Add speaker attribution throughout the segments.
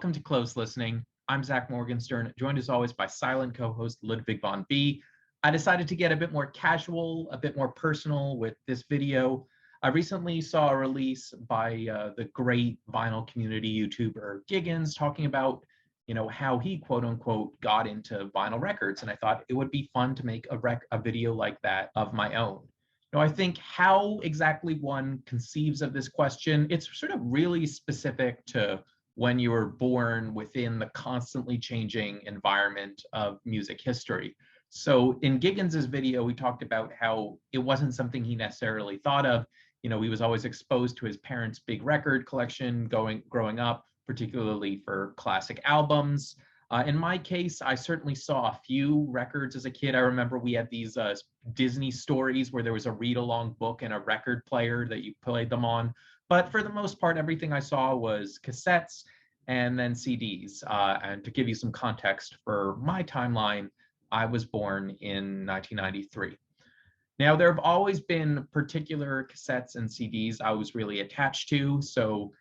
Speaker 1: Welcome to Close Listening. I'm Zach Morgenstern, joined as always by silent co-host Ludwig von B. I decided to get a bit more casual, a bit more personal with this video. I recently saw a release by the great vinyl community YouTuber Giggins talking about, how he quote unquote got into vinyl records. And I thought it would be fun to make a video like that of my own. I think how exactly one conceives of this question, it's sort of really specific to when you were born within the constantly changing environment of music history. So in Giggins's video, we talked about how it wasn't something he necessarily thought of. He was always exposed to his parents' big record collection growing up, particularly for classic albums. In my case, I certainly saw a few records as a kid. I remember we had these Disney stories where there was a read-along book and a record player that you played them on. But for the most part, everything I saw was cassettes and then CDs. And to give you some context for my timeline, I was born in 1993. Now, there have always been particular cassettes and CDs I was really attached to. So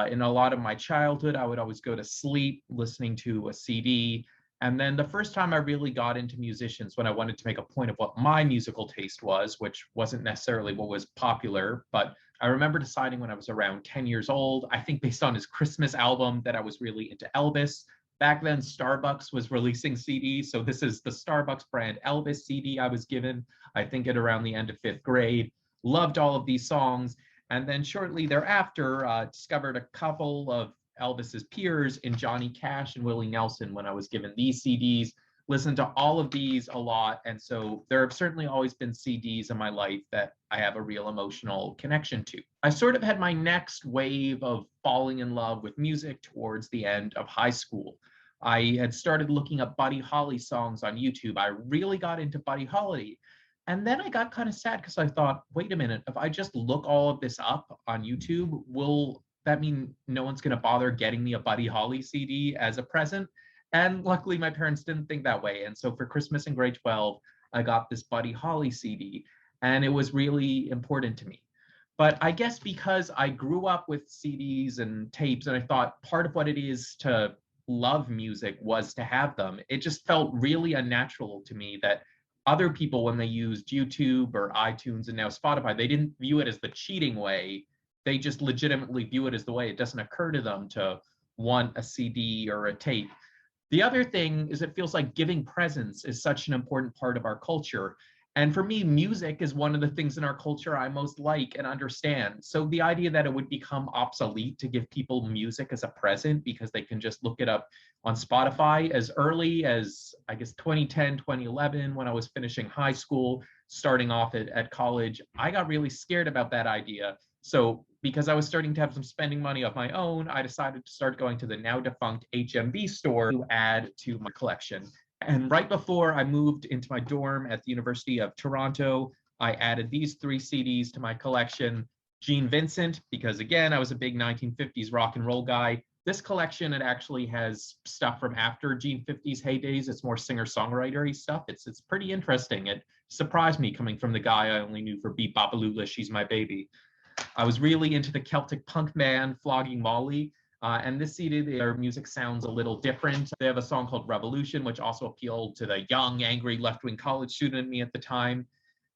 Speaker 1: in a lot of my childhood, I would always go to sleep listening to a CD. And then the first time I really got into musicians, when I wanted to make a point of what my musical taste was, which wasn't necessarily what was popular, but I remember deciding when I was around 10 years old, I think based on his Christmas album, that I was really into Elvis. Back then, Starbucks was releasing CDs. So this is the Starbucks brand Elvis CD I was given, I think at around the end of 5th grade. Loved all of these songs. And then shortly thereafter, discovered a couple of Elvis's peers in Johnny Cash and Willie Nelson when I was given these CDs. Listened to all of these a lot. And so there have certainly always been CDs in my life that I have a real emotional connection to. I sort of had my next wave of falling in love with music towards the end of high school. I had started looking up Buddy Holly songs on YouTube. I really got into Buddy Holly. And then I got kind of sad because I thought, wait a minute, if I just look all of this up on YouTube, will that mean no one's going to bother getting me a Buddy Holly CD as a present? And luckily, my parents didn't think that way. And so for Christmas in grade 12, I got this Buddy Holly CD, and it was really important to me. But I guess because I grew up with CDs and tapes, and I thought part of what it is to love music was to have them, it just felt really unnatural to me that other people, when they used YouTube or iTunes and now Spotify, they didn't view it as the cheating way. They just legitimately view it as the way. It doesn't occur to them to want a CD or a tape. The other thing is it feels like giving presents is such an important part of our culture. And for me, music is one of the things in our culture I most like and understand. So the idea that it would become obsolete to give people music as a present because they can just look it up on Spotify as early as, I guess, 2010, 2011, when I was finishing high school, starting off at college, I got really scared about that idea. So because I was starting to have some spending money of my own, I decided to start going to the now defunct HMV store to add to my collection. And right before I moved into my dorm at the University of Toronto, I added these 3 CDs to my collection. Gene Vincent, because again, I was a big 1950s rock and roll guy. This collection, it actually has stuff from after Gene 50s heydays. It's more singer-songwriter-y stuff. It's pretty interesting. It surprised me coming from the guy I only knew for Beat Bopalula, She's My Baby. I was really into the Celtic punk band Flogging Molly. And this CD, their music sounds a little different. They have a song called Revolution, which also appealed to the young, angry left-wing college student in me at the time.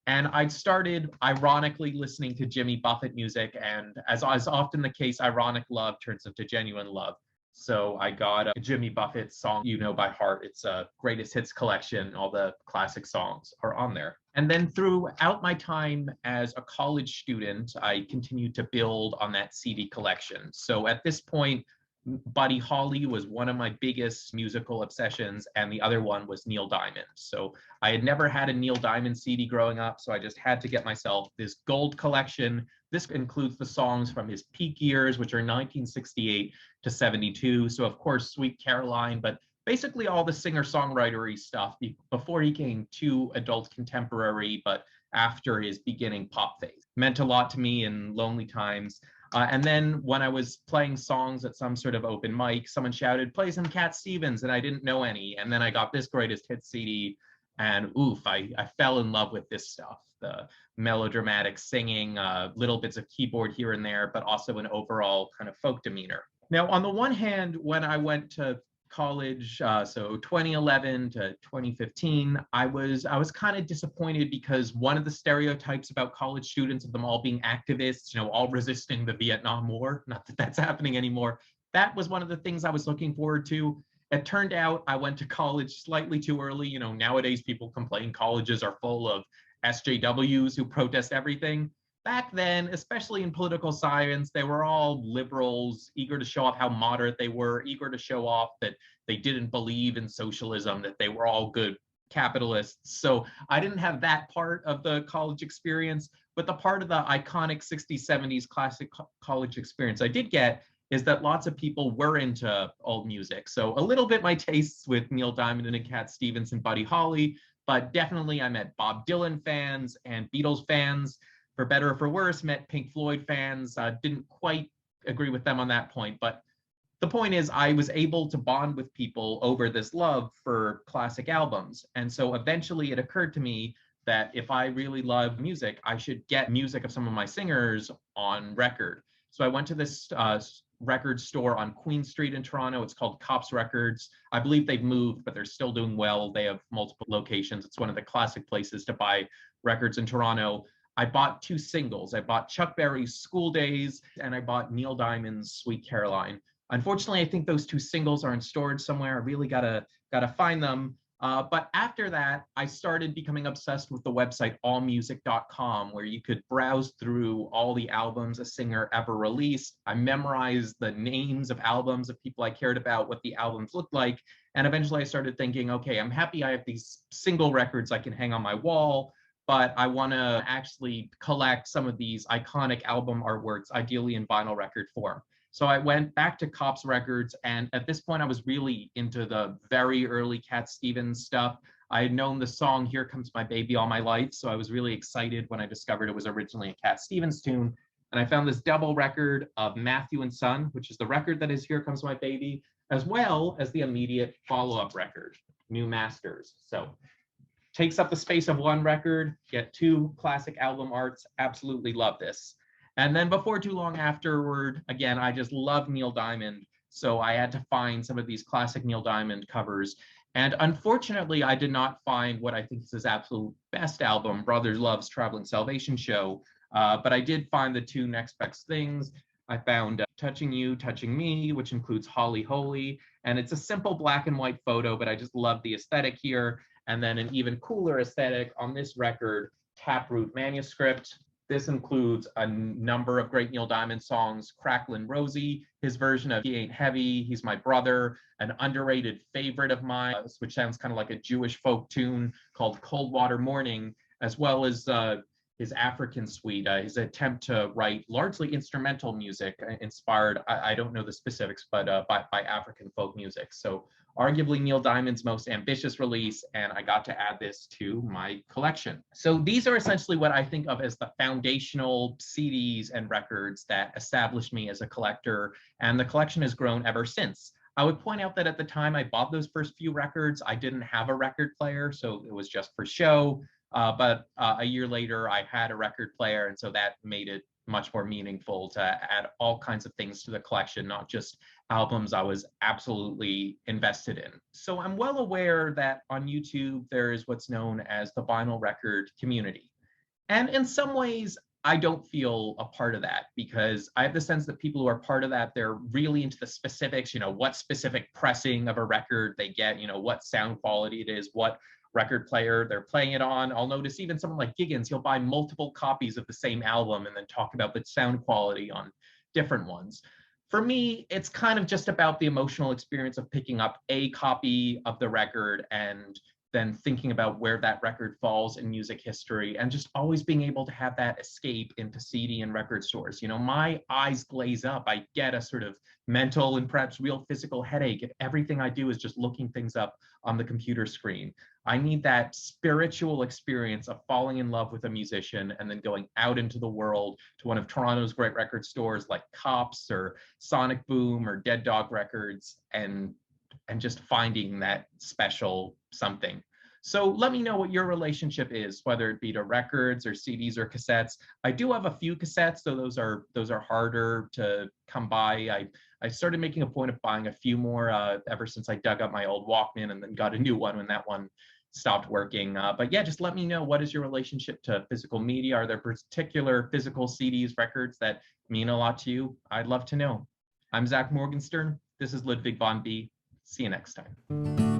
Speaker 1: And I'd started, ironically, listening to Jimmy Buffett music. And as is often the case, ironic love turns into genuine love. So I got a Jimmy Buffett song, You Know by heart. It's a greatest hits collection. All the classic songs are on there. And then throughout my time as a college student, I continued to build on that CD collection. So at this point, Buddy Holly was one of my biggest musical obsessions, and the other one was Neil Diamond. So I had never had a Neil Diamond CD growing up, so I just had to get myself this gold collection. This includes the songs from his peak years, which are 1968 to 72. So of course, Sweet Caroline, but basically all the singer-songwritery stuff before he came to adult contemporary, but after his beginning pop phase. Meant a lot to me in lonely times. And then when I was playing songs at some sort of open mic, someone shouted, play some Cat Stevens, and I didn't know any. And then I got this greatest hits CD, and oof, I fell in love with this stuff. The melodramatic singing, little bits of keyboard here and there, but also an overall kind of folk demeanor. Now, on the one hand, when I went to college, so 2011 to 2015, I was kind of disappointed because one of the stereotypes about college students of them all being activists, all resisting the Vietnam War, not that that's happening anymore, that was one of the things I was looking forward to. It turned out I went to college slightly too early. Nowadays people complain colleges are full of SJWs who protest everything. Back then, especially in political science, they were all liberals, eager to show off how moderate they were, eager to show off that they didn't believe in socialism, that they were all good capitalists. So I didn't have that part of the college experience, but the part of the iconic 60s, 70s classic college experience I did get is that lots of people were into old music. So a little bit my tastes with Neil Diamond and Cat Stevens and Buddy Holly, but definitely I met Bob Dylan fans and Beatles fans. For better or for worse, met Pink Floyd fans. Didn't quite agree with them on that point, but the point is I was able to bond with people over this love for classic albums. And so eventually it occurred to me that if I really love music, I should get music of some of my singers on record. So I went to this record store on Queen Street in Toronto. It's called Cops Records. I believe they've moved, but they're still doing well. They have multiple locations. It's one of the classic places to buy records in Toronto. I bought two singles. I bought Chuck Berry's School Days and I bought Neil Diamond's Sweet Caroline. Unfortunately, I think those two singles are in storage somewhere. I really gotta find them. But after that, I started becoming obsessed with the website allmusic.com, where you could browse through all the albums a singer ever released. I memorized the names of albums of people I cared about, what the albums looked like. And eventually I started thinking, okay, I'm happy I have these single records I can hang on my wall, but I want to actually collect some of these iconic album artworks, ideally in vinyl record form. So I went back to Cops Records, and at this point I was really into the very early Cat Stevens stuff. I had known the song Here Comes My Baby all my life, so I was really excited when I discovered it was originally a Cat Stevens tune. And I found this double record of Matthew and Son, which is the record that is Here Comes My Baby, as well as the immediate follow-up record, New Masters. So takes up the space of one record, get two classic album arts, absolutely love this. And then before too long afterward, again, I just love Neil Diamond. So I had to find some of these classic Neil Diamond covers. And unfortunately, I did not find what I think is his absolute best album, Brothers Love's Traveling Salvation Show. But I did find the two next best things. I found Touching You, Touching Me, which includes Holly Holy. And it's a simple black and white photo, but I just love the aesthetic here. And then an even cooler aesthetic on this record, Taproot Manuscript. This includes a number of great Neil Diamond songs, Cracklin' Rosie, his version of He Ain't Heavy, He's My Brother, an underrated favorite of mine, which sounds kind of like a Jewish folk tune called Cold Water Morning, as well as his African suite, his attempt to write largely instrumental music inspired, I don't know the specifics, but by African folk music. So arguably Neil Diamond's most ambitious release, and I got to add this to my collection. So these are essentially what I think of as the foundational CDs and records that established me as a collector, and the collection has grown ever since. I would point out that at the time I bought those first few records, I didn't have a record player, so it was just for show. But a year later, I had a record player, and so that made it much more meaningful to add all kinds of things to the collection, not just albums I was absolutely invested in. So I'm well aware that on YouTube, there is what's known as the vinyl record community. And in some ways, I don't feel a part of that because I have the sense that people who are part of that, they're really into the specifics, what specific pressing of a record they get, what sound quality it is, what record player they're playing it on. I'll notice even someone like Giggins, he'll buy multiple copies of the same album and then talk about the sound quality on different ones. For me, it's kind of just about the emotional experience of picking up a copy of the record and then thinking about where that record falls in music history and just always being able to have that escape into CD and record stores. My eyes glaze up. I get a sort of mental and perhaps real physical headache if everything I do is just looking things up on the computer screen. I need that spiritual experience of falling in love with a musician and then going out into the world to one of Toronto's great record stores like Cops or Sonic Boom or Dead Dog Records and just finding that special something. So let me know what your relationship is, whether it be to records or CDs or cassettes. I do have a few cassettes, so those are harder to come by. I started making a point of buying a few more ever since I dug up my old Walkman and then got a new one when that one stopped working. But yeah, just let me know, what is your relationship to physical media? Are there particular physical CDs, records that mean a lot to you? I'd love to know. I'm Zach Morgenstern. This is Ludwig von B. See you next time.